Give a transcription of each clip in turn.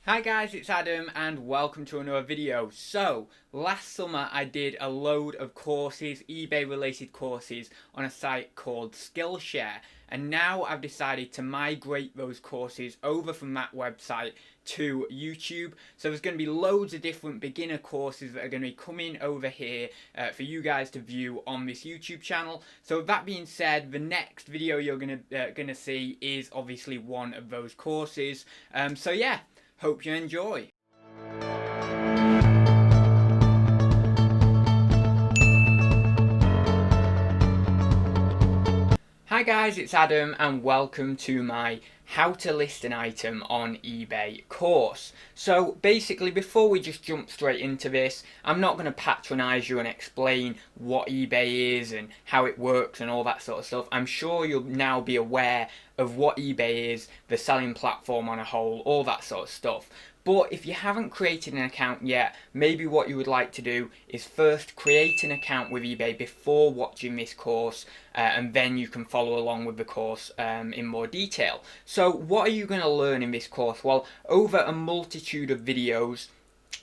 Hi guys, it's Adam and welcome to another video. So, last summer I did a load of courses, eBay related courses, on a site called Skillshare, and now I've decided to migrate those courses over from that website to YouTube. So there's going to be loads of different beginner courses that are going to be coming over here for you guys to view on this YouTube channel. So with that being said, the next video you're gonna see is obviously one of those courses. So yeah. Hope you enjoy. Hi guys, it's Adam and welcome to my how to list an item on eBay course. So basically, before we just jump straight into this, I'm not going to patronise you and explain what eBay is and how it works and all that sort of stuff. I'm sure you'll now be aware of what eBay is, the selling platform on a whole, all that sort of stuff. But if you haven't created an account yet, maybe what you would like to do is first create an account with eBay before watching this course, and then you can follow along with the course in more detail. So what are you going to learn in this course? Well, over a multitude of videos,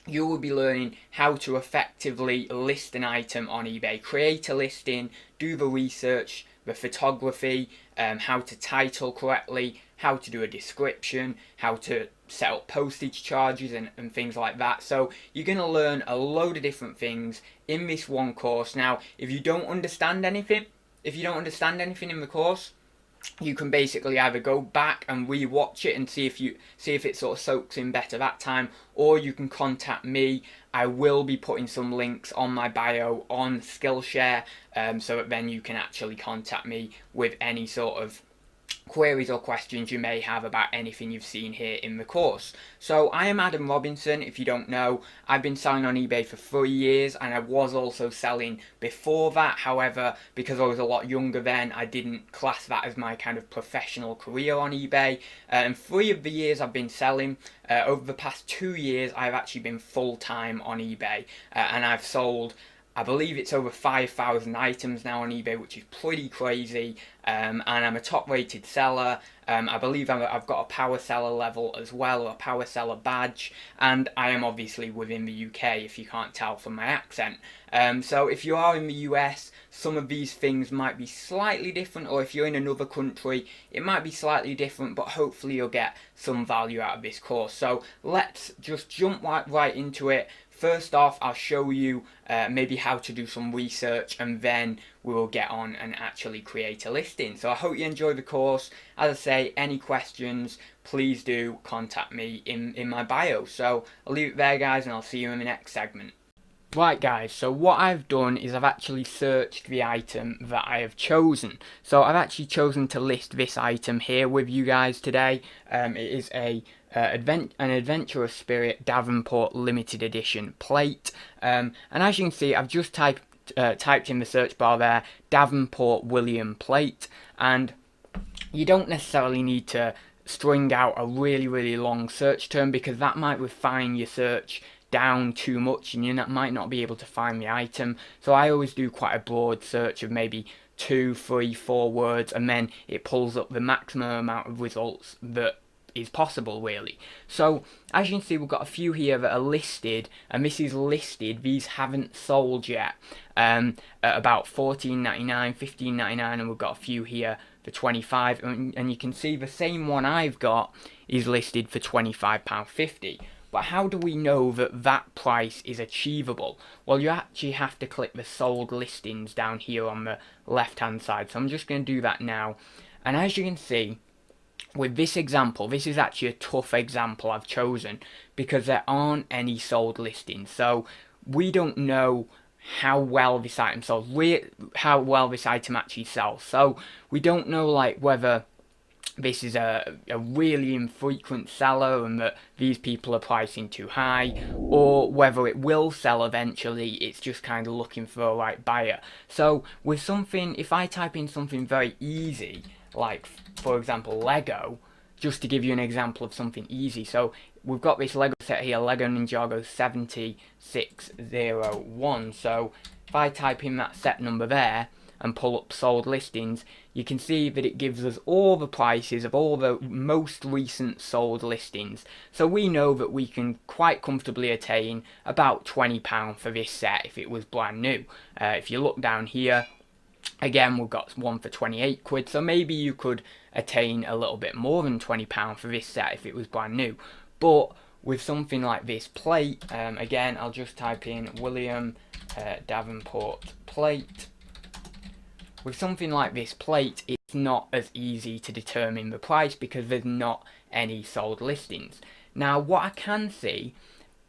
you will be learning how to effectively list an item on eBay, create a listing, do the research, the photography, how to title correctly, how to do a description, how to set up postage charges and things like that. So you're going to learn a load of different things in this one course. Now, if you don't understand anything in the course, you can basically either go back and re-watch it and see if it sort of soaks in better that time, or you can contact me. I will be putting some links on my bio on Skillshare, so that then you can actually contact me with any sort of queries or questions you may have about anything you've seen here in the course. So I am Adam Robinson. If you don't know, I've been selling on eBay for 3 years, and I was also selling before that. However, because I was a lot younger then, I didn't class that as my kind of professional career on eBay. And 3 of the years I've been selling, over the past 2 years I've actually been full-time on eBay, and I've sold, I believe it's over 5,000 items now on eBay, which is pretty crazy, and I'm a top rated seller. I believe I've got a power seller level as well, or a power seller badge, and I am obviously within the UK, if you can't tell from my accent. So if you are in the US, some of these things might be slightly different, or if you're in another country, it might be slightly different, but hopefully you'll get some value out of this course. So let's just jump right into it. First off, I'll show you maybe how to do some research, and then we will get on and actually create a listing. So I hope you enjoy the course. As I say, any questions, please do contact me in my bio. So I'll leave it there, guys, and I'll see you in the next segment. Right guys, so what I've done is I've actually searched the item that I have chosen. So I've actually chosen to list this item here with you guys today. It is an Adventurous Spirit Davenport Limited Edition plate. And as you can see, I've just typed in the search bar there, Davenport William plate. And you don't necessarily need to string out a really long search term, because that might refine your search down too much and you might not be able to find the item. So I always do quite a broad search of maybe 2, 3, 4 words, and then it pulls up the maximum amount of results that is possible, really. So as you can see, we've got a few here that are listed, and this is listed, these haven't sold yet, at about $14.99, $15.99, and we've got a few here for $25, and you can see the same one I've got is listed for £25.50. But how do we know that that price is achievable? Well, you actually have to click the sold listings down here on the left hand side. So I'm just going to do that now. And as you can see, with this example, this is actually a tough example I've chosen, because there aren't any sold listings. So we don't know how well this item sells, how well this item actually sells. So we don't know like whether this is a really infrequent seller and that these people are pricing too high, or whether it will sell eventually, it's just kind of looking for a right buyer. So with something, if I type in something very easy, like for example Lego, just to give you an example of something easy, so we've got this Lego set here, Lego Ninjago 7601, so if I type in that set number there, and pull up sold listings, you can see that it gives us all the prices of all the most recent sold listings. So we know that we can quite comfortably attain about £20 for this set if it was brand new. If you look down here, again, we've got one for 28 quid, so maybe you could attain a little bit more than £20 for this set if it was brand new. But with something like this plate, again, I'll just type in William Davenport plate. With something like this plate, it's not as easy to determine the price because there's not any sold listings. Now, what I can see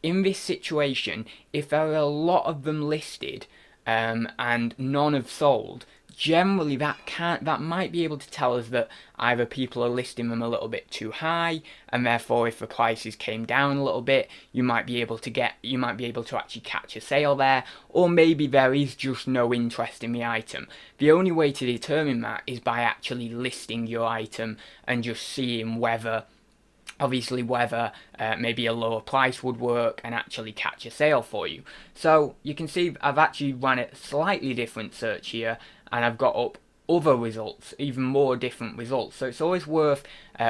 in this situation, if there are a lot of them listed and none have sold, generally that might be able to tell us that either people are listing them a little bit too high, and therefore if the prices came down a little bit, you might be able to actually catch a sale there, or maybe there is just no interest in the item. The only way to determine that is by actually listing your item and just seeing whether maybe a lower price would work and actually catch a sale for you. So you can see I've actually run a slightly different search here, and I've got up other results, even more different results. So it's always worth,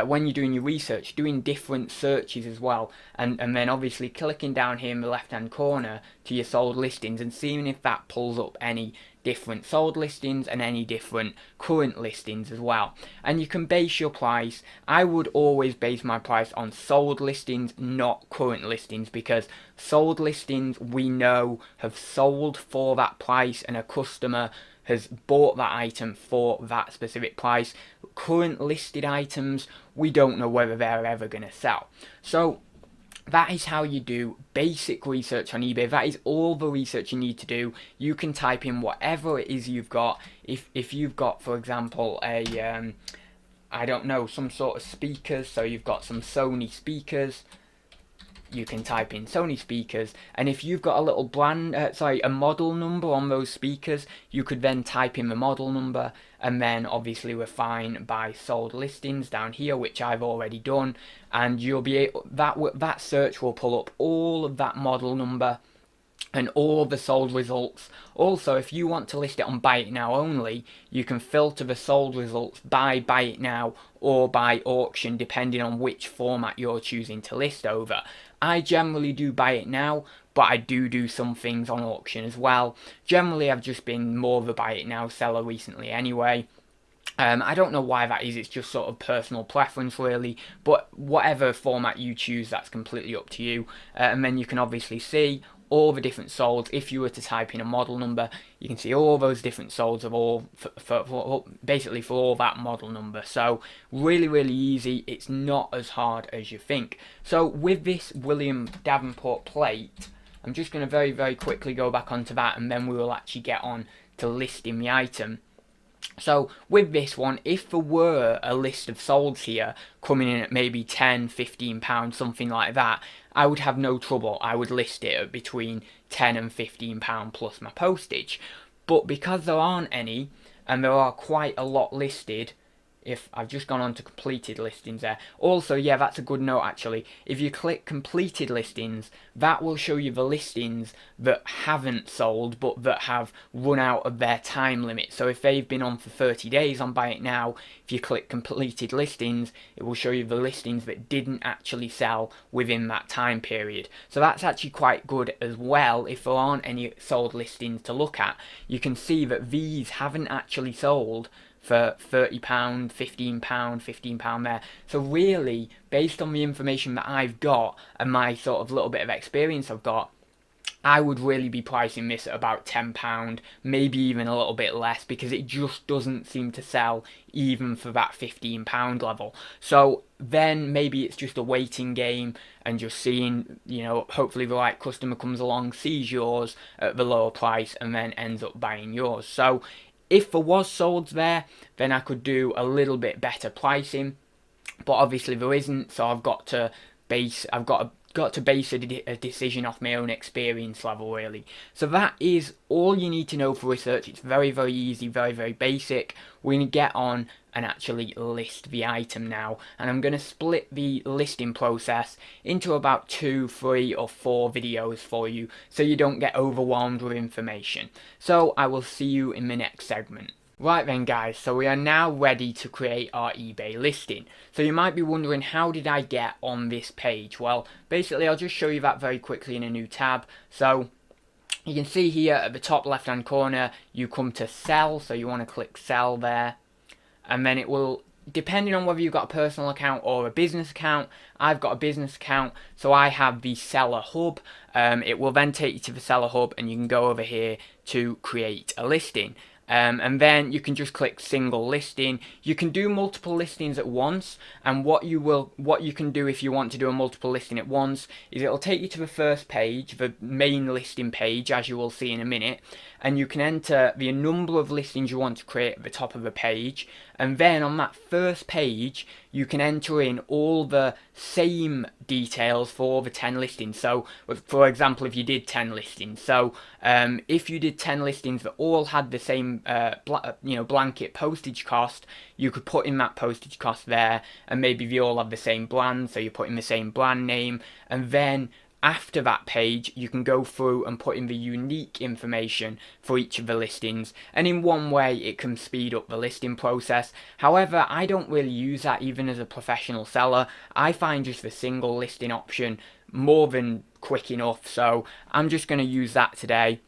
when you're doing your research, doing different searches as well, and then obviously clicking down here in the left hand corner to your sold listings and seeing if that pulls up any different sold listings and any different current listings as well. And you can base your price. I would always base my price on sold listings, not current listings, because sold listings we know have sold for that price and a customer has bought that item for that specific price. Current listed items, we don't know whether they're ever going to sell. So that is how you do basic research on eBay. That is all the research you need to do. You can type in whatever it is you've got. If you've got, for example, I don't know, some sort of speakers, so you've got some Sony speakers, you can type in Sony speakers, and if you've got a little a model number on those speakers, you could then type in the model number, and then obviously refine by sold listings down here, which I've already done, and you'll be able, that search will pull up all of that model number and all the sold results. Also, if you want to list it on Buy It Now only, you can filter the sold results by Buy It Now or by auction, depending on which format you're choosing to list over. I generally do Buy It Now, but I do some things on auction as well. Generally, I've just been more of a Buy It Now seller recently anyway. I don't know why that is, it's just sort of personal preference really, but whatever format you choose, that's completely up to you. And then you can obviously see all the different solds. If you were to type in a model number, you can see all those different solds of all, basically for all that model number. So really easy, it's not as hard as you think. So with this William Davenport plate, I'm just going to very quickly go back onto that, and then we will actually get on to listing the item. So with this one, if there were a list of solds here coming in at maybe £10, £15, something like that, I would have no trouble. I would list it at between £10 and £15 plus my postage. But because there aren't any, and there are quite a lot listed, if I've just gone on to completed listings there. Also, yeah, that's a good note actually. If you click completed listings, that will show you the listings that haven't sold but that have run out of their time limit. So if they've been on for 30 days on Buy It Now, if you click completed listings, it will show you the listings that didn't actually sell within that time period. So that's actually quite good as well. If there aren't any sold listings to look at, you can see that these haven't actually sold for £30, £15, £15 there. So really, based on the information that I've got and my sort of little bit of experience I've got, I would really be pricing this at about £10, maybe even a little bit less, because it just doesn't seem to sell even for that £15 level. So then maybe it's just a waiting game and just seeing, you know, hopefully the right customer comes along, sees yours at the lower price and then ends up buying yours. So if there was solds there, then I could do a little bit better pricing, but obviously there isn't, so I've got to got to base a decision off my own experience level, really. So that is all you need to know for research. It's very, very easy, very, very basic. We're going to get on and actually list the item now, and I'm going to split the listing process into about 2, 3 or 4 videos for you so you don't get overwhelmed with information. So I will see you in the next segment. Right then guys, so we are now ready to create our eBay listing. So you might be wondering, how did I get on this page? Well, basically I'll just show you that very quickly in a new tab. So you can see here at the top left hand corner, you come to sell, so you want to click sell there. And then it will, depending on whether you've got a personal account or a business account, I've got a business account, so I have the seller hub. It will then take you to the seller hub and you can go over here to create a listing. And then you can just click single listing. You can do multiple listings at once, and what you can do if you want to do a multiple listing at once is it'll take you to the first page, the main listing page, as you will see in a minute, and you can enter the number of listings you want to create at the top of the page, and then on that first page you can enter in all the same details for the 10 listings. So for example, if you did 10 listings, so if you did 10 listings that all had the same blanket postage cost, you could put in that postage cost there, and maybe they all have the same brand, so you put in the same brand name, and then after that page you can go through and put in the unique information for each of the listings, and in one way it can speed up the listing process. However, I don't really use that even as a professional seller. I find just the single listing option more than quick enough, so I'm just going to use that today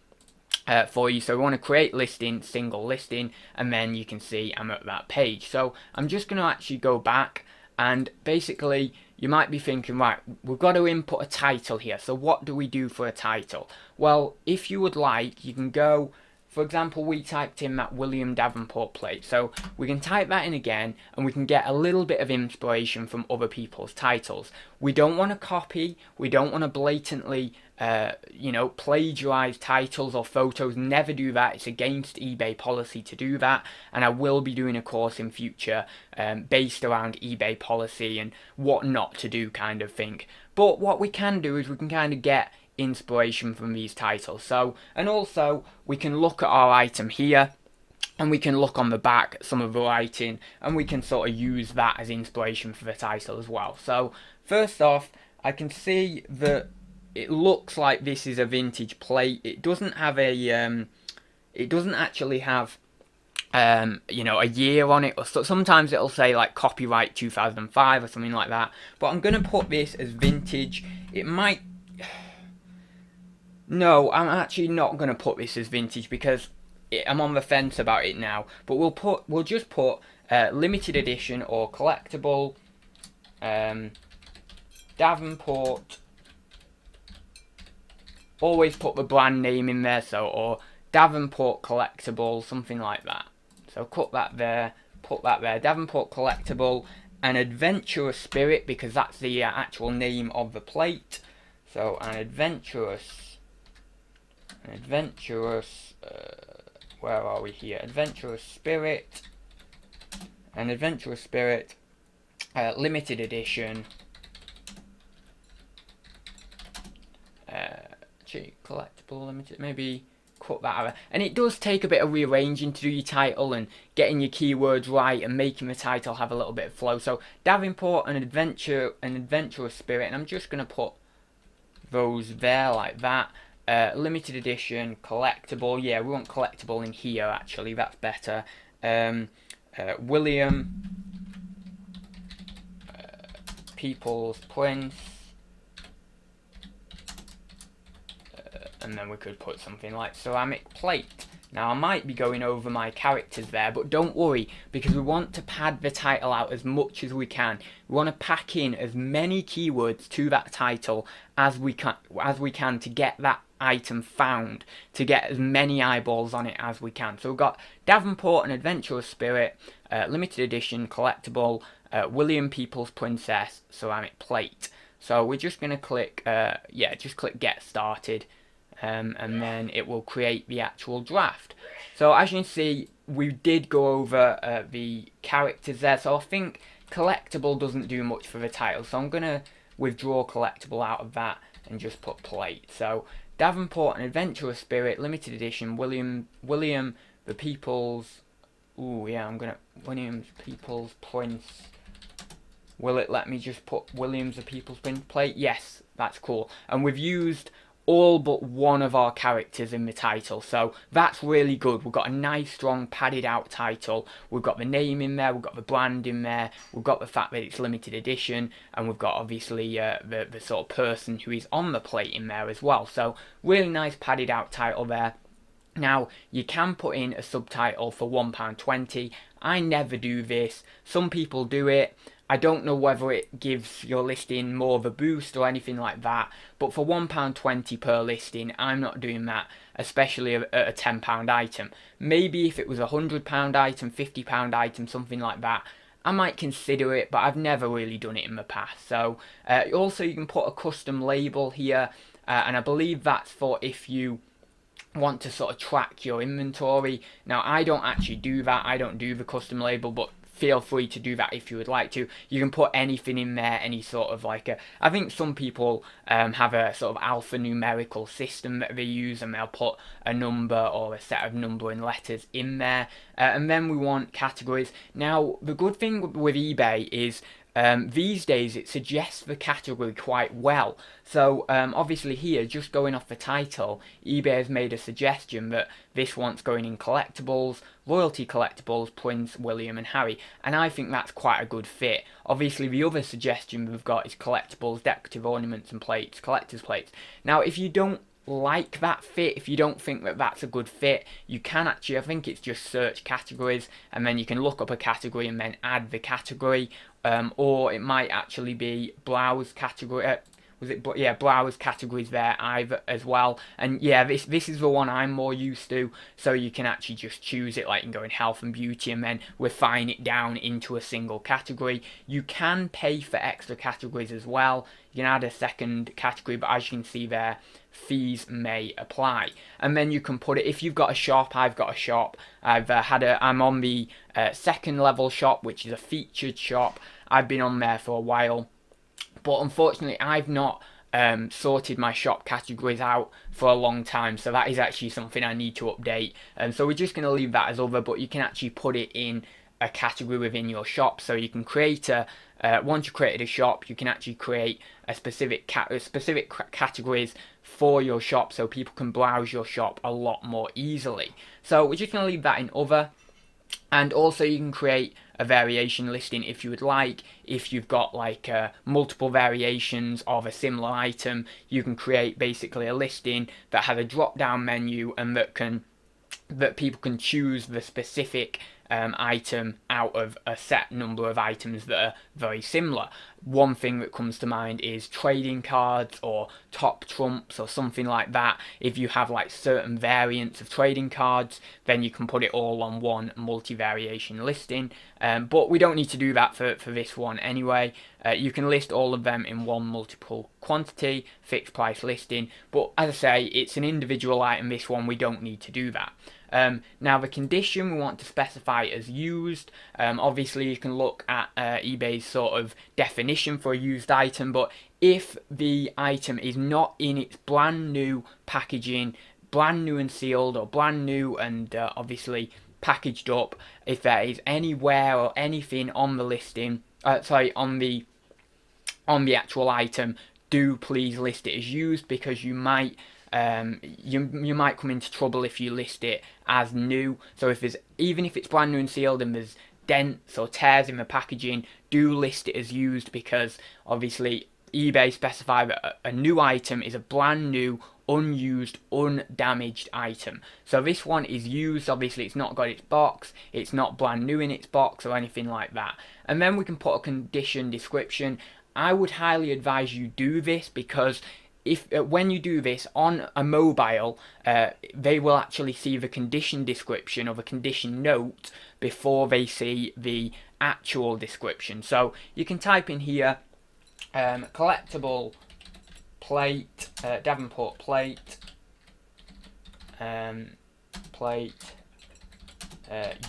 for you. So we want to create listing, single listing, and then you can see I'm at that page. So I'm just going to actually go back, and basically you might be thinking, right, we've got to input a title here. So what do we do for a title? Well, if you would like, you can go, for example, we typed in that William Davenport plate. So we can type that in again, and we can get a little bit of inspiration from other people's titles. We don't want to copy, we don't want to blatantly plagiarize titles or photos. Never do that. It's against eBay policy to do that, and I will be doing a course in future based around eBay policy and what not to do, kind of thing. But what we can do is we can kind of get inspiration from these titles. So, and also we can look at our item here, and we can look on the back at some of the writing, and we can sort of use that as inspiration for the title as well. So first off, I can see that it looks like this is a vintage plate. It doesn't have a it doesn't actually have a year on it, or sometimes it'll say like copyright 2005 or something like that, but I'm gonna put this as vintage. It might, no, I'm actually not gonna put this as vintage because I'm on the fence about it now, but we'll just put limited edition or collectible Davenport. Always put the brand name in there, so, or Davenport collectible, something like that. So cut that there, put that there, Davenport collectible, an adventurous spirit, because that's the actual name of the plate. So an adventurous, where are we here? Adventurous spirit, an adventurous spirit, limited edition. Collectible, limited, maybe cut that out. And it does take a bit of rearranging to do your title and getting your keywords right and making the title have a little bit of flow. So Davenport, an adventurous spirit, and I'm just going to put those there like that. Limited edition, collectible, yeah, we want collectible in here actually, that's better. William People's Prince. And then we could put something like ceramic plate. Now I might be going over my characters there, but don't worry, because we want to pad the title out as much as we can. We want to pack in as many keywords to that title as we can to get that item found, to get as many eyeballs on it as we can. So we've got Davenport, an adventurous spirit, limited edition, collectible, William People's Princess, ceramic plate. So we're just going to click, just click get started. And then it will create the actual draft. So as you can see, we did go over the characters there, so I think collectible doesn't do much for the title, so I'm gonna withdraw collectible out of that, and just put plate. So Davenport, an adventurous spirit, limited edition, William the People's, William's People's Prince. Will it let me just put William's the People's Prince plate? Yes, that's cool. And we've used all but one of our characters in the title, so that's really good. We've got a nice, strong, padded out title. We've got the name in there, we've got the brand in there, we've got the fact that it's limited edition, and we've got obviously the sort of person who is on the plate in there as well. So really nice padded out title there. Now, you can put in a subtitle for £1.20. I never do this. Some people do it. I don't know whether it gives your listing more of a boost or anything like that, but for £1.20 per listing, I'm not doing that, especially at a £10 item. Maybe if it was a £100 item, £50 item, something like that, I might consider it, but I've never really done it in the past. So also you can put a custom label here, and I believe that's for if you want to sort of track your inventory. Now, I don't actually do that. I don't do the custom label, but feel free to do that if you would like to. You can put anything in there, any sort of like a, I think some people have a sort of alphanumerical system that they use, and they'll put a number or a set of numbering letters in there. And then we want categories. Now, the good thing with eBay is these days it suggests the category quite well. So obviously here, just going off the title, eBay has made a suggestion that this one's going in collectibles, royalty collectibles, Prince, William and Harry, and I think that's quite a good fit. Obviously the other suggestion we've got is collectibles, decorative ornaments and plates, collector's plates. Now if you don't like that fit, if you don't think that that's a good fit, you can actually, I think it's just search categories, and then you can look up a category and then add the category, or it might actually be browse category, browse categories there either as well. And yeah, this is the one I'm more used to, so you can actually just choose it, like you can go in health and beauty and then refine it down into a single category. You can pay for extra categories as well. You can add a second category, but as you can see there, fees may apply. And then you can put it, if you've got a shop, I've got a shop, I'm on the second level shop, which is a featured shop. I've been on there for a while, but unfortunately I've not sorted my shop categories out for a long time, so that is actually something I need to update. So we're just going to leave that as other, but you can actually put it in a category within your shop. So you can create a once you've created a shop, you can actually create a specific categories for your shop, so people can browse your shop a lot more easily. So we're just going to leave that in other. And also you can create a variation listing if you would like. If you've got like multiple variations of a similar item, you can create basically a listing that has a drop down menu, and that people can choose the specific item out of a set number of items that are very similar. One thing that comes to mind is trading cards or top trumps or something like that. If you have like certain variants of trading cards, then you can put it all on one multi-variation listing. But we don't need to do that for this one anyway. You can list all of them in one multiple quantity, fixed price listing. But as I say, it's an individual item, this one, we don't need to do that. Now the condition we want to specify as used. Obviously you can look at eBay's sort of definition for a used item, but if the item is not in its brand new packaging, brand new and sealed, or brand new and obviously packaged up, if there is any wear or anything on the listing, on the actual item, do please list it as used, because you might you might come into trouble if you list it as new. So even if it's brand new and sealed and there's dents or tears in the packaging, do list it as used, because obviously eBay specify that a new item is a brand new, unused, undamaged item. So this one is used. Obviously it's not got its box, it's not brand new in its box or anything like that. And then we can put a condition description. I would highly advise you do this, because when you do this on a mobile, they will actually see the condition description or the condition note before they see the actual description. So you can type in here collectible plate, Davenport plate,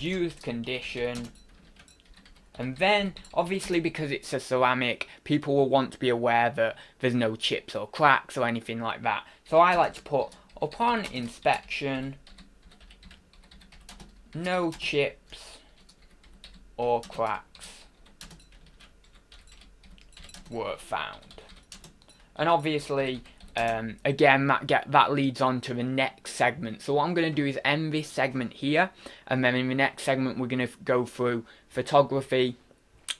used condition, And then, obviously, because it's a ceramic, people will want to be aware that there's no chips or cracks or anything like that. So I like to put, upon inspection, no chips or cracks were found. And obviously, again, that leads on to the next segment. So what I'm going to do is end this segment here, and then in the next segment we're going to go through photography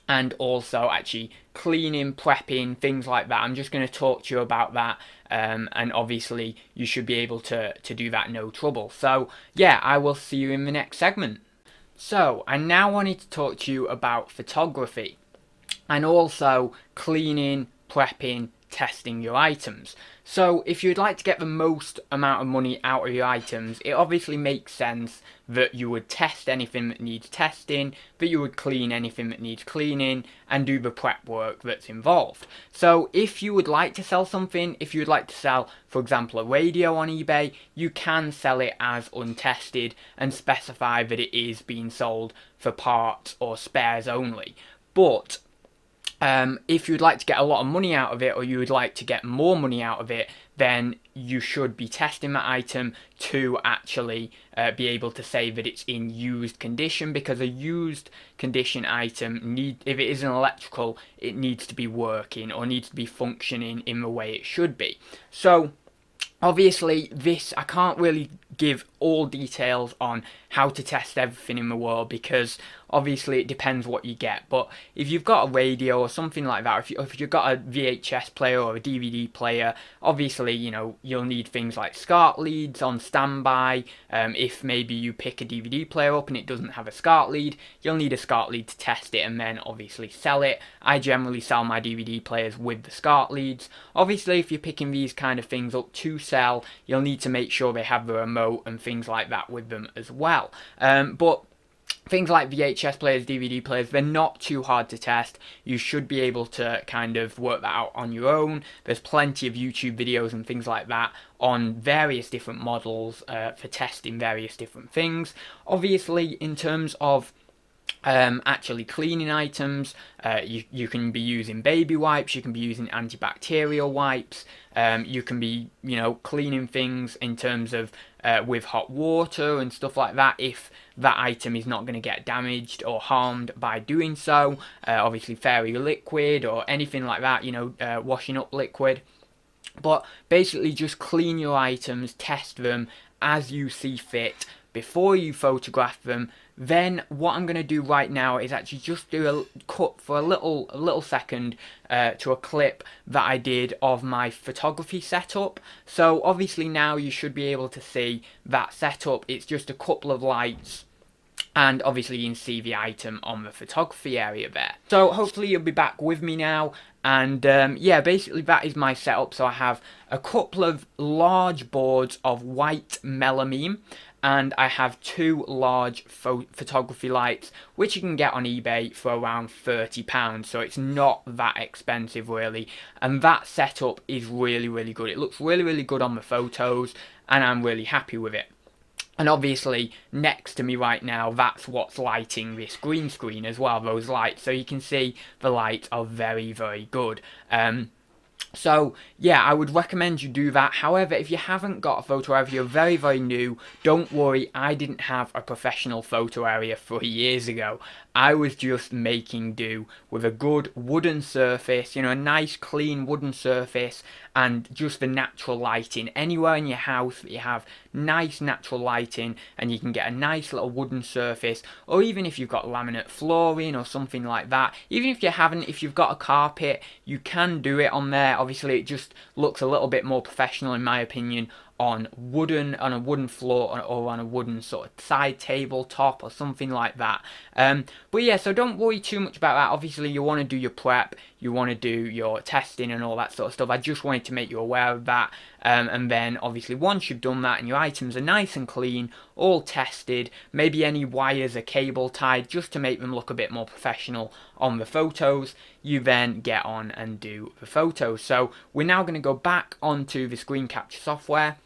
and also actually cleaning, prepping, things like that. I'm just going to talk to you about that, and obviously you should be able to do that no trouble. So yeah, I will see you in the next segment. So I now wanted to talk to you about photography and also cleaning, prepping, testing your items. So if you'd like to get the most amount of money out of your items, it obviously makes sense that you would test anything that needs testing, that you would clean anything that needs cleaning, and do the prep work that's involved. So if you would like to sell something, if you would like to sell, for example, a radio on eBay, you can sell it as untested and specify that it is being sold for parts or spares only. But if you'd like to get a lot of money out of it, or you would like to get more money out of it, then you should be testing that item to actually be able to say that it's in used condition, because a used condition item, if it is an electrical, it needs to be working or needs to be functioning in the way it should be. So obviously this, I can't really give all details on how to test everything in the world, because obviously it depends what you get. But if you've got a radio or something like that, if you've got a VHS player or a DVD player, obviously, you know, you'll need things like SCART leads on standby. If maybe you pick a DVD player up and it doesn't have a SCART lead, you'll need a SCART lead to test it and then obviously sell it. I generally sell my DVD players with the SCART leads. Obviously, if you're picking these kind of things up to sell, you'll need to make sure they have the remote and things like that with them as well. But things like VHS players, DVD players, they're not too hard to test. You should be able to kind of work that out on your own. There's plenty of YouTube videos and things like that on various different models for testing various different things. Obviously, in terms of actually cleaning items, you can be using baby wipes, you can be using antibacterial wipes, you can be, you know, cleaning things in terms of with hot water and stuff like that, if that item is not going to get damaged or harmed by doing so. Obviously fairy liquid or anything like that, you know, washing up liquid. But basically just clean your items, test them as you see fit before you photograph them. Then what I'm going to do right now is actually just do a cut for a little second to a clip that I did of my photography setup. So obviously now you should be able to see that setup. It's just a couple of lights, and obviously you can see the item on the photography area there. So hopefully you'll be back with me now. And yeah, basically that is my setup. So I have a couple of large boards of white melamine, and I have two large photography lights, which you can get on eBay for around £30, so it's not that expensive really. And that setup is really, really good. It looks really, really good on the photos, and I'm really happy with it. And obviously, next to me right now, that's what's lighting this green screen as well, those lights. So you can see the lights are very, very good. So yeah, I would recommend you do that. However, if you haven't got a photo area, if you're very, very new, don't worry. I didn't have a professional photo area 3 years ago. I was just making do with a good wooden surface, you know, a nice clean wooden surface, and just the natural lighting. Anywhere in your house that you have nice natural lighting and you can get a nice little wooden surface, or even if you've got laminate flooring or something like that, even if you haven't, if you've got a carpet, you can do it on there. Obviously it just looks a little bit more professional in my opinion on a wooden floor, or on a wooden sort of side table top or something like that. But yeah, so don't worry too much about that. Obviously you want to do your prep, you want to do your testing and all that sort of stuff. I just wanted to make you aware of that. And then obviously once you've done that and your items are nice and clean, all tested, maybe any wires are cable tied just to make them look a bit more professional on the photos, you then get on and do the photos. So we're now going to go back onto the screen capture software.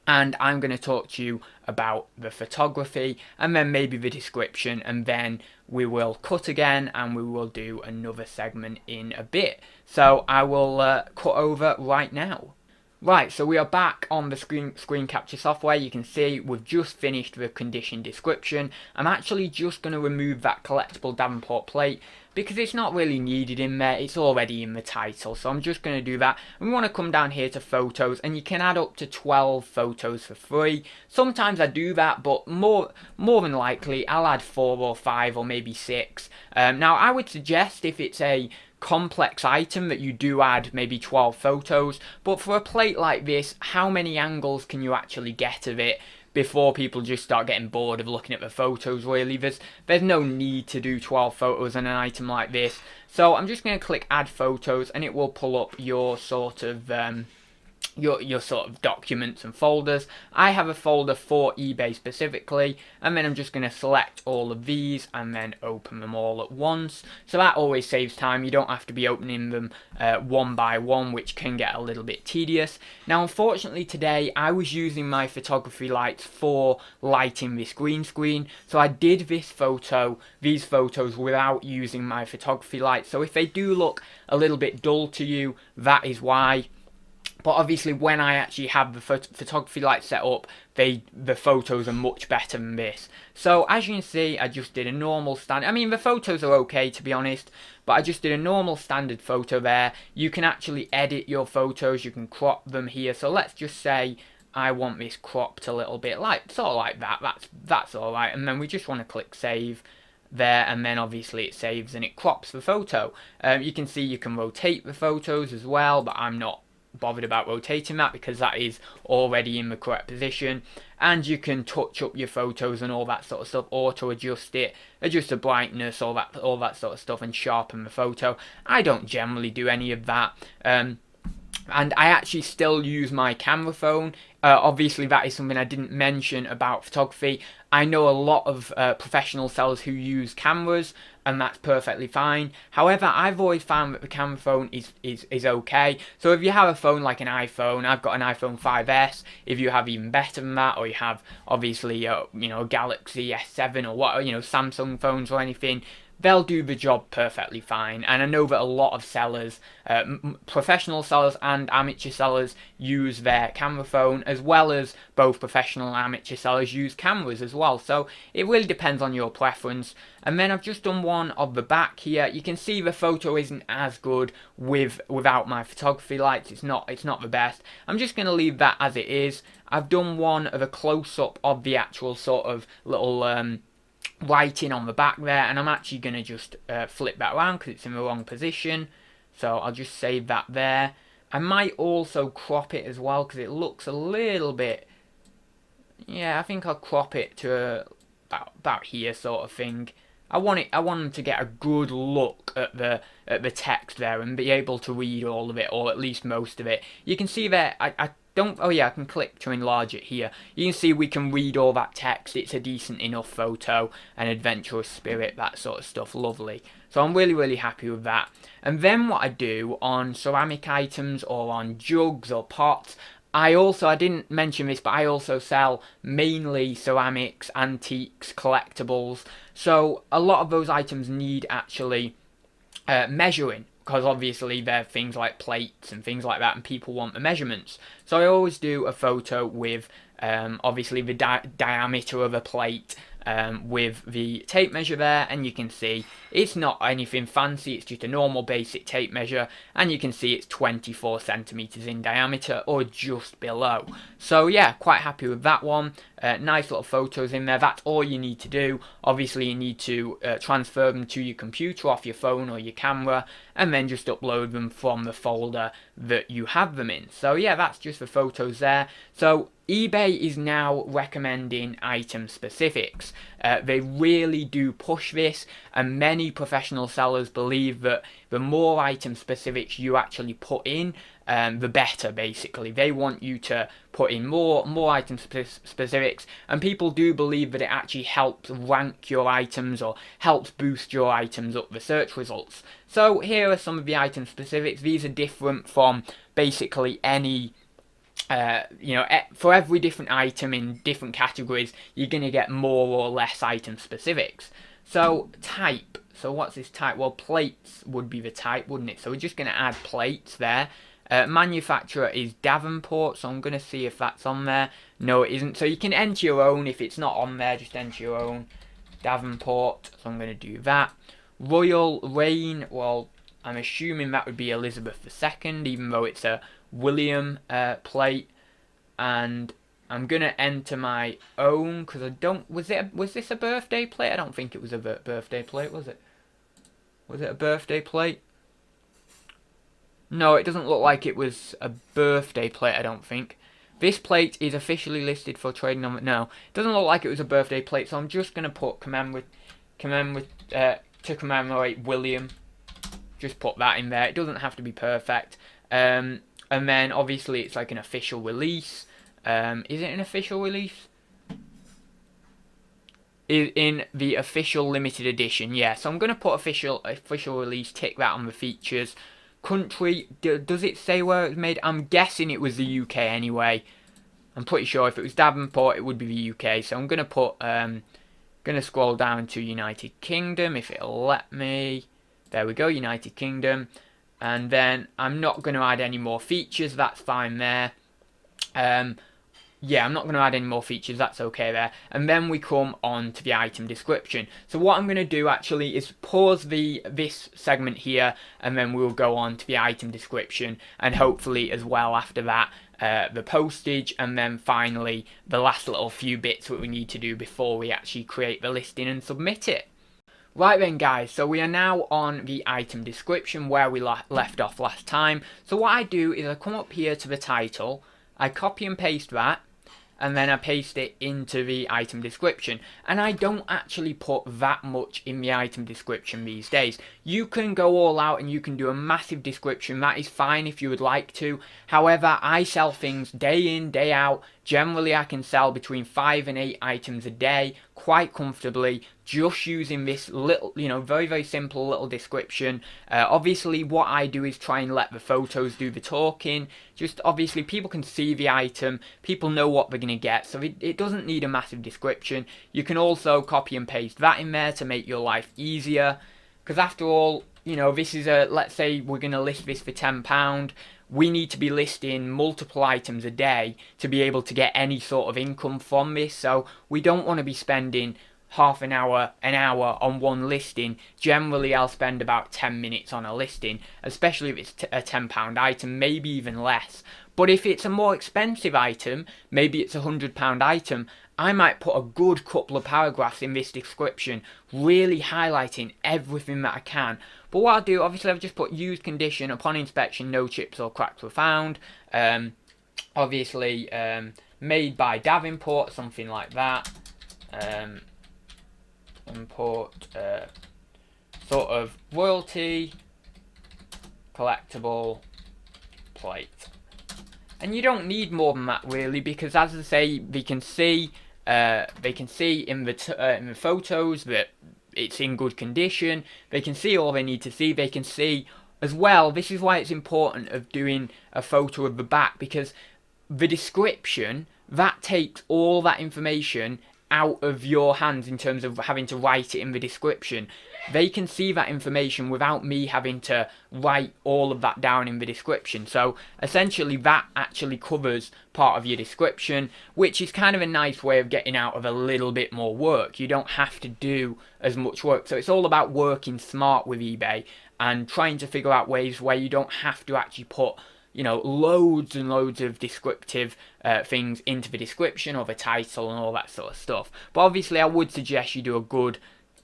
and I'm going to talk to you about the photography and then maybe the description, and then we will cut again and we will do another segment in a bit. So I will cut over right now. Right, so we are back on the screen capture software. You can see we've just finished the condition description. I'm actually just going to remove that collectible Davenport plate because it's not really needed in there. It's already in the title, so I'm just going to do that. And we want to come down here to photos, and you can add up to 12 photos for free. Sometimes I do that, but more than likely I'll add 4 or 5 or maybe 6. Now I would suggest if it's a complex item that you do add maybe 12 photos, but for a plate like this, how many angles can you actually get of it before people just start getting bored of looking at the photos? Really, there's no need to do 12 photos on an item like this. So I'm just going to click add photos, and it will pull up your sort of your sort of documents and folders. I have a folder for eBay specifically, and then I'm just going to select all of these and then open them all at once. So that always saves time. You don't have to be opening them one by one, which can get a little bit tedious. Now unfortunately today I was using my photography lights for lighting this green screen, so I did these photos without using my photography lights. So if they do look a little bit dull to you, that is why. But obviously when I actually have the photography light set up, the photos are much better than this. So as you can see, I just did a normal standard. I mean, the photos are okay to be honest, but I just did a normal standard photo there. You can actually edit your photos, you can crop them here. So let's just say I want this cropped a little bit, like sort of like that. That's alright. And then we just want to click save there, and then obviously it saves and it crops the photo. You can see you can rotate the photos as well, but I'm not bothered about rotating that because that is already in the correct position. And you can touch up your photos and all that sort of stuff, auto adjust it, adjust the brightness, all that sort of stuff, and sharpen the photo. I don't generally do any of that. And I actually still use my camera phone. Obviously that is something I didn't mention about photography. I know a lot of professional sellers who use cameras, and that's perfectly fine. However, I've always found that the camera phone is okay. So if you have a phone like an iPhone, I've got an iPhone 5S. If you have even better than that, or you have obviously a Galaxy S7 or what, Samsung phones or anything, they'll do the job perfectly fine. And I know that a lot of sellers, professional sellers and amateur sellers, use their camera phone, as well as both professional and amateur sellers use cameras as well. So it really depends on your preference. And then I've just done one of the back here. You can see the photo isn't as good without my photography lights. It's not the best. I'm just going to leave that as it is. I've done one of a close-up of the actual sort of little writing on the back there, and I'm actually going to just flip that around because it's in the wrong position. So I'll just save that there. I might also crop it as well because it looks a little bit, yeah, I think I'll crop it to about here sort of thing. I want them to get a good look at the text there and be able to read all of it, or at least most of it. You can see there, I can click to enlarge it here. You can see we can read all that text. It's a decent enough photo, an adventurous spirit, that sort of stuff, lovely. So I'm really, really happy with that. And then what I do on ceramic items or on jugs or pots, I didn't mention this, but I also sell mainly ceramics, antiques, collectibles. So a lot of those items need actually measuring, because obviously they're things like plates and things like that, and people want the measurements. So I always do a photo with obviously the diameter of a plate, with the tape measure there, and you can see it's not anything fancy, it's just a normal basic tape measure, and you can see it's 24 centimeters in diameter or just below. So yeah, quite happy with that one. Nice little photos in there. That's all you need to do. Obviously you need to transfer them to your computer off your phone or your camera, and then just upload them from the folder that you have them in. So yeah, that's just the photos there. So eBay is now recommending item specifics. They really do push this, and many professional sellers believe that the more item specifics you actually put in, the better. Basically, they want you to put in more item specifics, and people do believe that it actually helps rank your items or helps boost your items up the search results. So here are some of the item specifics. These are different from basically any for every different item in different categories, you're going to get more or less item specifics. So type. So what's this type? Well, plates would be the type, wouldn't it? So we're just going to add plates there. Manufacturer is Davenport, so I'm going to see if that's on there. No, it isn't. So you can enter your own. If it's not on there, just enter your own. Davenport. So I'm going to do that. Royal Reign. Well, I'm assuming that would be Elizabeth II, even though it's a William plate. And I'm going to enter my own, because I don't... Was this a birthday plate? I don't think it was a birthday plate, was it? Was it a birthday plate? No, it doesn't look like it was a birthday plate, I don't think. This plate is officially listed for trading on... No, it doesn't look like it was a birthday plate, so I'm just going to put to commemorate William. Just put that in there. It doesn't have to be perfect. And then, obviously, it's like an official release. Is it an official release? In the official limited edition, yeah. So I'm going to put official release, tick that on the features. Country, does it say where it was made? I'm guessing it was the UK anyway. I'm pretty sure if it was Davenport, it would be the UK. So I'm going to put, going to scroll down to United Kingdom, if it'll let me. There we go, United Kingdom. And then I'm not going to add any more features, that's fine there. Yeah, I'm not going to add any more features, that's okay there. And then we come on to the item description. So what I'm going to do actually is pause this segment here, and then we'll go on to the item description, and hopefully as well after that, the postage, and then finally the last little few bits that we need to do before we actually create the listing and submit it. Right then guys, so we are now on the item description where we left off last time. So what I do is I come up here to the title, I copy and paste that, and then I paste it into the item description. And I don't actually put that much in the item description these days. You can go all out and you can do a massive description, that is fine if you would like to. However, I sell things day in, day out. Generally I can sell between 5 and 8 items a day quite comfortably, just using this little, very, very simple little description. Obviously what I do is try and let the photos do the talking. Just obviously people can see the item, people know what they're going to get, so it doesn't need a massive description. You can also copy and paste that in there to make your life easier, because after all, this is let's say we're going to list this for £10. We need to be listing multiple items a day to be able to get any sort of income from this, so we don't want to be spending half an hour on one listing. Generally I'll spend about 10 minutes on a listing, especially if it's a £10 item, maybe even less. But if it's a more expensive item, maybe it's a £100 item, I might put a good couple of paragraphs in this description, really highlighting everything that I can. But what I'll do, obviously I've just put used condition, upon inspection no chips or cracks were found. Obviously made by Davenport, something like that. Import sort of royalty collectible plate. And you don't need more than that really, because as I say, they can see in the photos that it's in good condition. They can see all they need to see. They can see as well, this is why it's important of doing a photo of the back, because the description, that takes all that information out of your hands in terms of having to write it in the description. They can see that information without me having to write all of that down in the description. So essentially that actually covers part of your description, which is kind of a nice way of getting out of a little bit more work. You don't have to do as much work. So it's all about working smart with eBay and trying to figure out ways where you don't have to actually put loads and loads of descriptive things into the description or the title and all that sort of stuff. But obviously I would suggest you do a good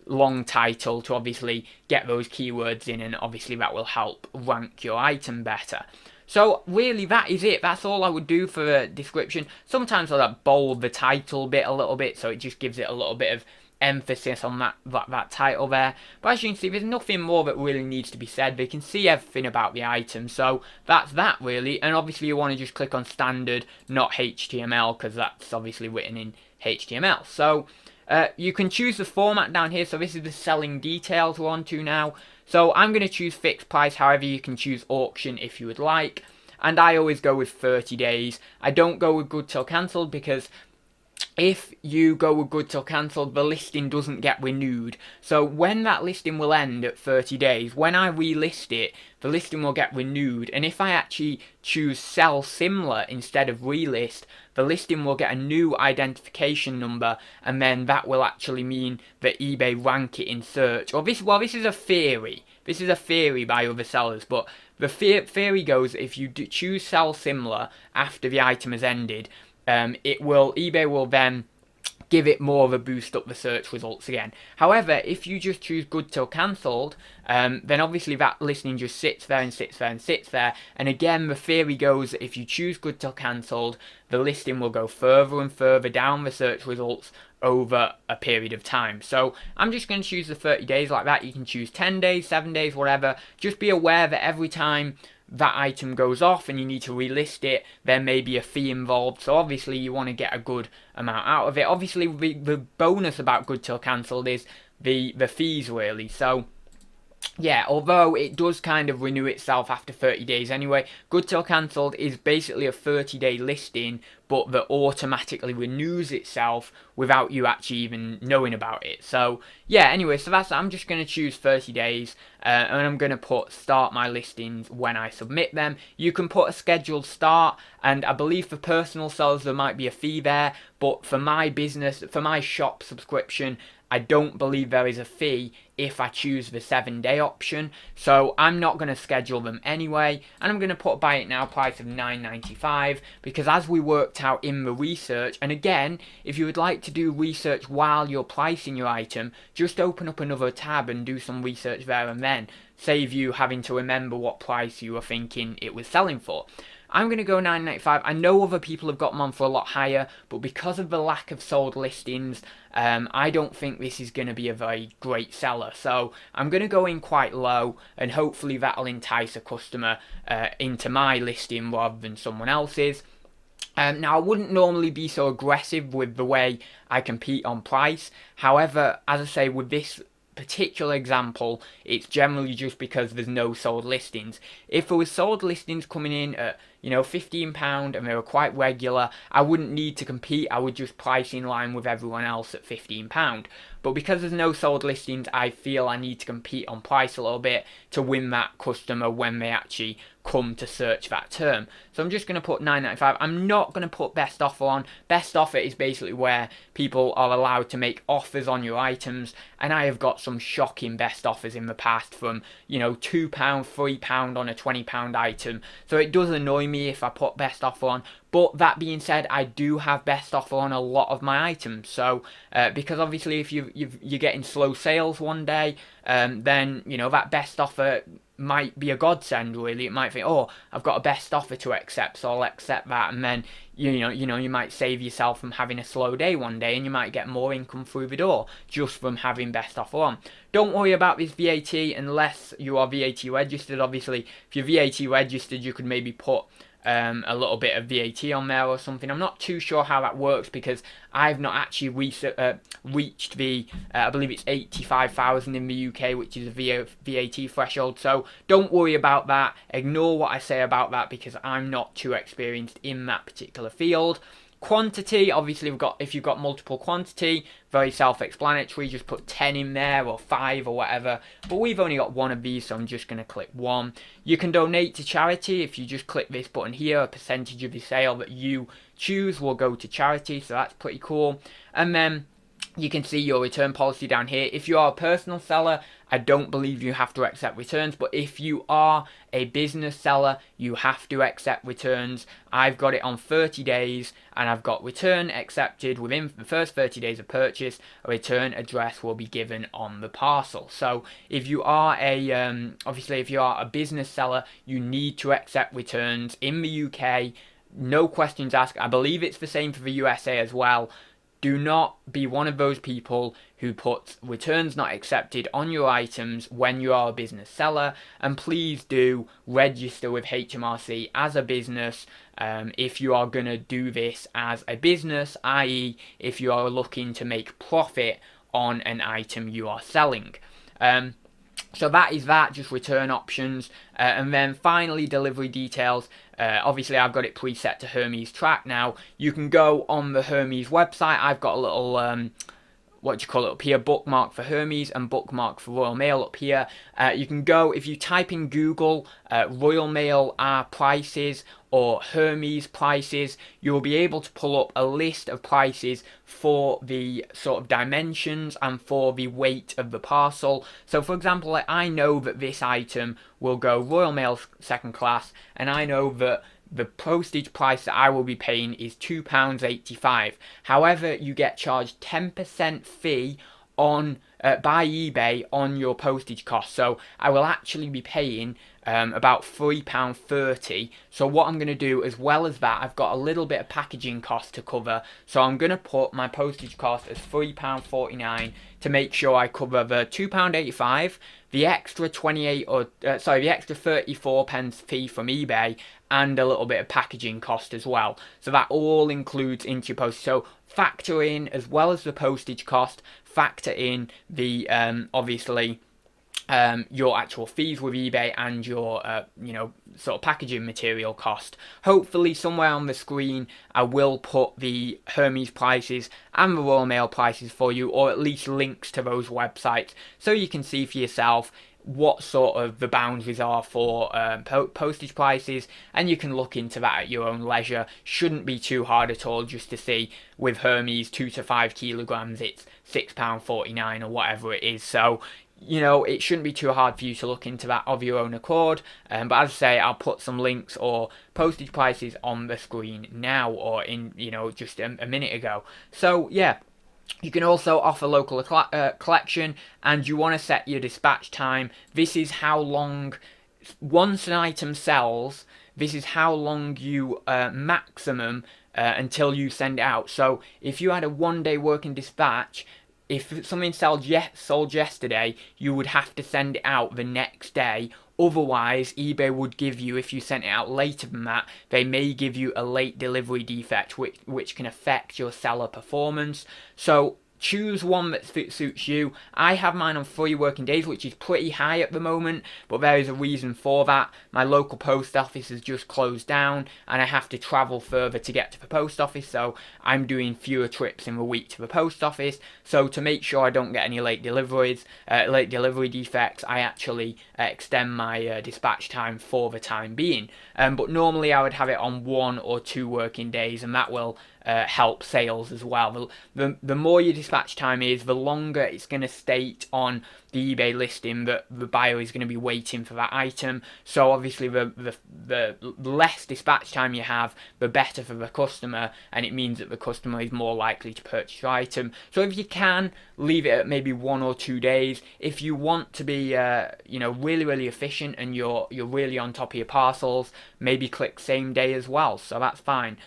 long title to obviously get those keywords in, and obviously that will help rank your item better. So really that is it. That's all I would do for the description. Sometimes I'll bold the title bit a little bit, so it just gives it a little bit of emphasis on that title there. But as you can see, there's nothing more that really needs to be said. They can see everything about the item, so that's that really. And obviously you want to just click on standard, not HTML, because that's obviously written in HTML. So you can choose the format down here. So this is the selling details we're on to now. So I'm going to choose fixed price. However, you can choose auction if you would like. and I always go with 30 days. I don't go with good till cancelled because if you go with good till cancelled, the listing doesn't get renewed. So when that listing will end at 30 days, when I relist it, the listing will get renewed. And if I actually choose sell similar instead of relist, the listing will get a new identification number, and then that will actually mean that eBay rank it in search. This is a theory. This is a theory by other sellers, but the theory goes that if you choose sell similar after the item has ended, eBay will then give it more of a boost up the search results again. However, if you just choose good till cancelled, then obviously that listing just sits there and sits there and sits there. And again, the theory goes that if you choose good till cancelled, the listing will go further and further down the search results over a period of time. So I'm just going to choose the 30 days like that. You can choose 10 days, 7 days, whatever. Just be aware that every time that item goes off and you need to relist it, there may be a fee involved. So obviously you want to get a good amount out of it. Obviously the bonus about good till cancelled is the fees really. So yeah, although it does kind of renew itself after 30 days anyway, good till cancelled is basically a 30-day listing, but that automatically renews itself without you actually even knowing about it. So yeah, anyway, so I'm just going to choose 30 days, and I'm going to start my listings when I submit them. You can put a scheduled start, and I believe for personal sellers there might be a fee there, but for my business, for my shop subscription, I don't believe there is a fee if I choose the 7-day option. So I'm not going to schedule them anyway, and I'm going to put a buy it now price of $9.95, because as we worked out in the research, and again, if you would like to do research while you're pricing your item, just open up another tab and do some research there and then. Save you having to remember what price you were thinking it was selling for. I'm going to go $9.95. I know other people have got them on for a lot higher, but because of the lack of sold listings, I don't think this is going to be a very great seller. So I'm going to go in quite low, and hopefully that'll entice a customer into my listing rather than someone else's. Now, I wouldn't normally be so aggressive with the way I compete on price. However, as I say, with this particular example, it's generally just because there's no sold listings. If there was sold listings coming in at £15 and they were quite regular, I wouldn't need to compete. I would just price in line with everyone else at £15. But because there's no sold listings, I feel I need to compete on price a little bit to win that customer when they actually come to search that term. So I'm just going to put $9.95. I'm not going to put best offer on. Best offer is basically where people are allowed to make offers on your items, and I have got some shocking best offers in the past from £2, £3 on a £20 item. So it does annoy me if I put best offer on. But that being said, I do have best offer on a lot of my items. So because obviously if you're getting slow sales one day, then that best offer might be a godsend really. It might think, oh, I've got a best offer to accept, so I'll accept that, and then you might save yourself from having a slow day one day, and you might get more income through the door just from having best offer on. Don't worry about this VAT unless you are VAT registered. Obviously, if you're VAT registered, you could maybe put a little bit of VAT on there or something. I'm not too sure how that works because I've not actually reached the, I believe it's 85,000 in the UK, which is a VAT threshold. So don't worry about that. Ignore what I say about that because I'm not too experienced in that particular field. Quantity, obviously if you've got multiple quantity, very self-explanatory, just put 10 in there or 5 or whatever, but we've only got one of these, so I'm just going to click 1. You can donate to charity. If you just click this button here, a percentage of your sale that you choose will go to charity, so that's pretty cool. And then you can see your return policy down here. If you are a personal seller, I don't believe you have to accept returns, but if you are a business seller, you have to accept returns. I've got it on 30 days, and I've got return accepted within the first 30 days of purchase. A return address will be given on the parcel. So if you are obviously if you are a business seller, you need to accept returns in the UK. No questions asked. I believe it's the same for the USA as well. Do not be one of those people who puts returns not accepted on your items when you are a business seller, and please do register with HMRC as a business if you are going to do this as a business, i.e. if you are looking to make profit on an item you are selling. So that is that, just return options. And then finally, delivery details. Obviously, I've got it preset to Hermes track now. You can go on the Hermes website. I've got a little what do you call it up here, bookmark for Hermes and bookmark for Royal Mail up here. You can go, if you type in Google Royal Mail are prices or Hermes prices, you'll be able to pull up a list of prices for the sort of dimensions and for the weight of the parcel. So for example, I know that this item will go Royal Mail second class, and I know that the postage price that I will be paying is £2.85. However, you get charged 10% fee on by eBay on your postage cost. So I will actually be paying about £3.30. So what I'm going to do, as well as that, I've got a little bit of packaging cost to cover. So I'm going to put my postage cost as £3.49 to make sure I cover the £2.85, the extra the extra 34 pence fee from eBay, and a little bit of packaging cost as well. So that all includes into your postage. So factor in, as well as the postage cost, factor in the obviously your actual fees with eBay and your sort of packaging material cost. Hopefully somewhere on the screen I will put the Hermes prices and the Royal Mail prices for you, or at least links to those websites, so you can see for yourself what sort of the boundaries are for postage prices, and you can look into that at your own leisure. Shouldn't be too hard at all, just to see with Hermes 2 to 5 kilograms it's £6.49 or whatever it is. So it shouldn't be too hard for you to look into that of your own accord. But as I say, I'll put some links or postage prices on the screen now, or in just a minute ago. So yeah. You can also offer local collection, and you want to set your dispatch time. This is how long, once an item sells, this is how long you maximum until you send it out. So if you had a 1-day working dispatch, if something sold yesterday, you would have to send it out the next day. Otherwise, eBay would give you, if you sent it out later than that, they may give you a late delivery defect, which can affect your seller performance. So choose one that suits you. I have mine on 3 working days, which is pretty high at the moment, but there is a reason for that. My local post office has just closed down, and I have to travel further to get to the post office, so I'm doing fewer trips in the week to the post office. So to make sure I don't get any late delivery defects, I actually extend my dispatch time for the time being. But normally I would have it on 1 or 2 working days, and that will help sales as well. The more your dispatch time is, the longer it's going to state on the eBay listing that the buyer is going to be waiting for that item. So obviously the less dispatch time you have, the better for the customer, and it means that the customer is more likely to purchase your item. So if you can, leave it at maybe 1 or 2 days. If you want to be really efficient and you're really on top of your parcels, maybe click same day as well, so that's fine.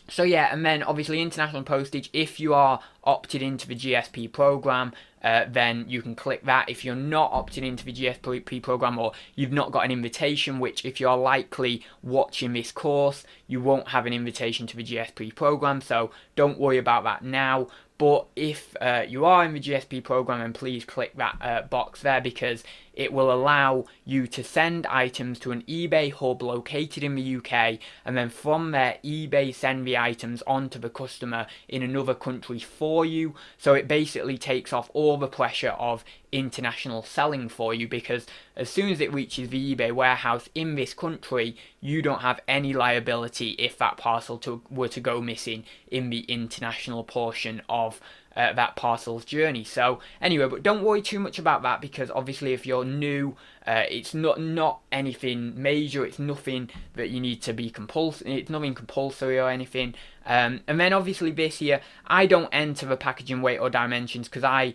So yeah, and then obviously international postage, if you are opted into the GSP program, then you can click that. If you're not opted into the GSP program, or you've not got an invitation, which if you're likely watching this course, you won't have an invitation to the GSP program, so don't worry about that now. But if you are in the GSP program, then please click that box there, because it will allow you to send items to an eBay hub located in the UK, and then from there eBay send the items onto the customer in another country for you. So it basically takes off all the pressure of international selling for you, because as soon as it reaches the eBay warehouse in this country, you don't have any liability if that parcel were to go missing in the international portion of that parcel's journey. So anyway, but don't worry too much about that, because obviously if you're new, it's not anything major. It's nothing that you need to be it's nothing compulsory or anything. And then obviously this here, I don't enter the packaging weight or dimensions, because I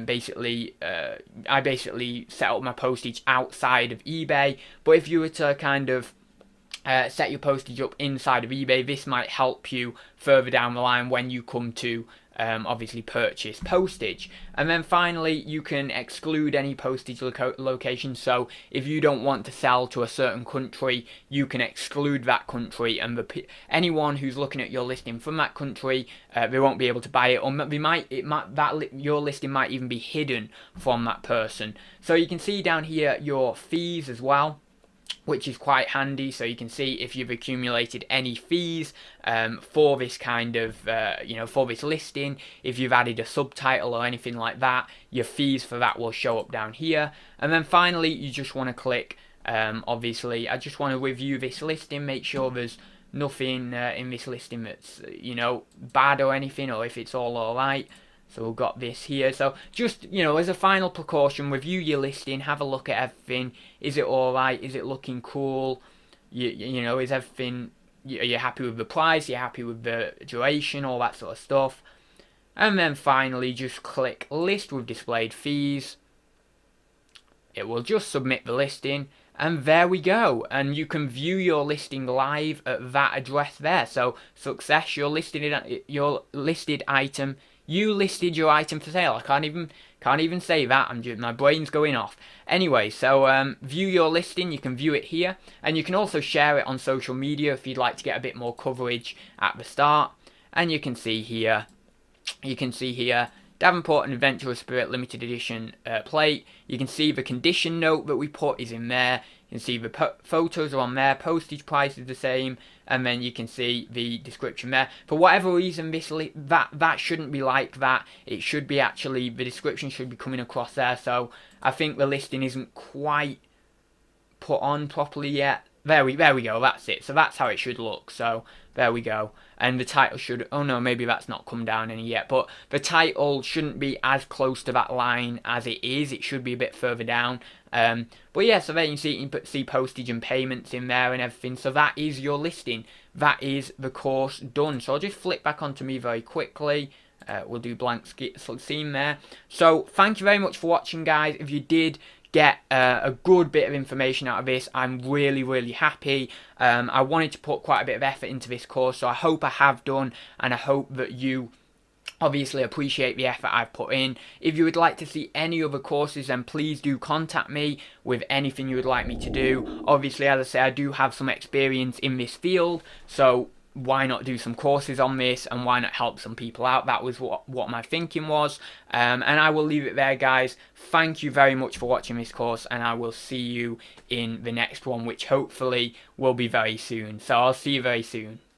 basically set up my postage outside of eBay. But if you were to kind of set your postage up inside of eBay, this might help you further down the line when you come to obviously purchase postage. And then finally, you can exclude any postage location. So if you don't want to sell to a certain country, you can exclude that country, and anyone who's looking at your listing from that country, they won't be able to buy it, or your listing might even be hidden from that person. So you can see down here your fees as well, which is quite handy. So you can see if you've accumulated any fees for this kind of, for this listing. If you've added a subtitle or anything like that, your fees for that will show up down here. And then finally, you just want to click, obviously, I just want to review this listing, make sure there's nothing in this listing that's, bad or anything, or if it's all alright. So we've got this here. So just, as a final precaution, review your listing, have a look at everything. Is it alright? Is it looking cool? Is everything, are you happy with the price? Are you happy with the duration? All that sort of stuff. And then finally, just click list with displayed fees. It will just submit the listing. And there we go. And you can view your listing live at that address there. So success, your listed item. You listed your item for sale. I can't even say that. My brain's going off. Anyway, so view your listing. You can view it here, and you can also share it on social media if you'd like to get a bit more coverage at the start. And you can see here. Davenport and Adventurous Spirit limited edition plate. You can see the condition note that we put is in there. You can see the photos are on there. Postage price is the same, and then you can see the description there. For whatever reason, that shouldn't be like that. It should be actually, the description should be coming across there. So I think the listing isn't quite put on properly yet. There we go, that's it. So that's how it should look. So there we go. And the title should, oh no, maybe that's not come down any yet, but the title shouldn't be as close to that line as it is. It should be a bit further down. But yeah, so there you can see postage and payments in there and everything. So that is your listing. That is the course done. So I'll just flick back onto me very quickly. We'll do blank scene there. So thank you very much for watching, guys. If you did get a good bit of information out of this, I'm really happy. I wanted to put quite a bit of effort into this course, so I hope I have done, and I hope that you obviously appreciate the effort I've put in. If you would like to see any other courses, then please do contact me with anything you would like me to do. Obviously, as I say, I do have some experience in this field, so why not do some courses on this, and why not help some people out? That was what my thinking was. And I will leave it there, guys. Thank you very much for watching this course, and I will see you in the next one, which hopefully will be very soon. So I'll see you very soon.